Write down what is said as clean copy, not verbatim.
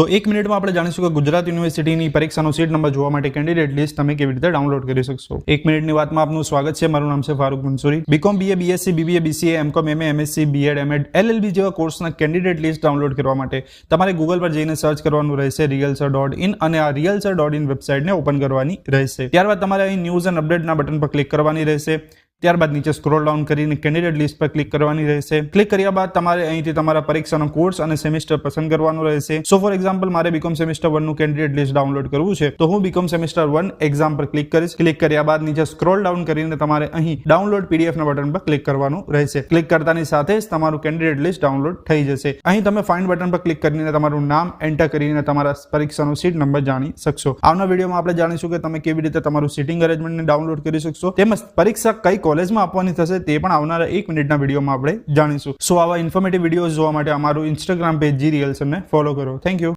તો 1 મિનિટમાં આપણે જાણીશું કે ગુજરાત યુનિવર્સિટીની પરીક્ષાનો સીટ નંબર જોવા માટે કેન્ડિડેટ લિસ્ટ તમે કેવી રીતે ડાઉનલોડ કરી શકશો। 1 મિનિટની વાતમાં આપનું સ્વાગત છે। મારું નામ છે Farooq Mansuri. BCom, BA, BSc, BBA, BCA, MCom, MA, MSc, BEd, MEd, LLB જેવા કોર્સના કેન્ડિડેટ લિસ્ટ ડાઉનલોડ કરવા માટે તમારે ગૂગલ પર જઈને સર્ચ કરવાનું રહેશે realsir.in અને આ realsir.in વેબસાઇટને ઓપન કરવાની રહેશે। ત્યારબાદ તમારે અહીં ન્યૂઝ એન્ડ અપડેટના બટન પર ક્લિક કરવાની રહેશે। ત્યારબાદ નીચે સ્ક્રોલ ડાઉન કરીને કેન્ડિડેટ લિસ્ટ પર ક્લિક કરવાની રહેશે। ક્લિક કર્યા બાદ તમારે અહીંથી તમારા પરીક્ષાનો કોર્સ અને સેમેસ્ટર પસંદ કરવાનું રહેશે। સો ફોર એક્ઝામ્પલ મારે બીકોમ સેમેસ્ટર 1 નું કેન્ડિડેટ લિસ્ટ ડાઉનલોડ કરવું છે તો હું બીકોમ સેમેસ્ટર 1 એક્ઝામ પર ક્લિક કરીશ। ક્લિક કર્યા બાદ નીચે સ્ક્રોલ ડાઉન કરીને તમારે અહીં ડાઉનલોડ પીડીએફ ના બટન પર ક્લિક કરવાનું રહેશે। ક્લિક કરતાની સાથે જ તમારું કેન્ડિડેટ લિસ્ટ ડાઉનલોડ થઈ જશે। અહીં તમે ફાઇન્ડ બટન પર ક્લિક કરીને તમારું નામ એન્ટર કરીને તમારા પરીક્ષાનો સીટ નંબર જાણી શકશો। આવનાર વિડીયોમાં આપણે જાણીશું કે તમે કેવી રીતે તમારું સીટિંગ અરેન્જમેન્ટને ડાઉનલોડ કરી શકશો તેમજ પરીક્ષા કઈ કોલેજમાં આપવાની થશે તે પણ આવનારા 1 મિનિટના વિડીયોમાં આપણે જાણીશું। સો આવા ઇન્ફોર્મેટિવ વિડીયોઝ જોવા માટે અમારું ઇન્સ્ટાગ્રામ પેજ GRealsir ને ફોલો કરો। Thank you.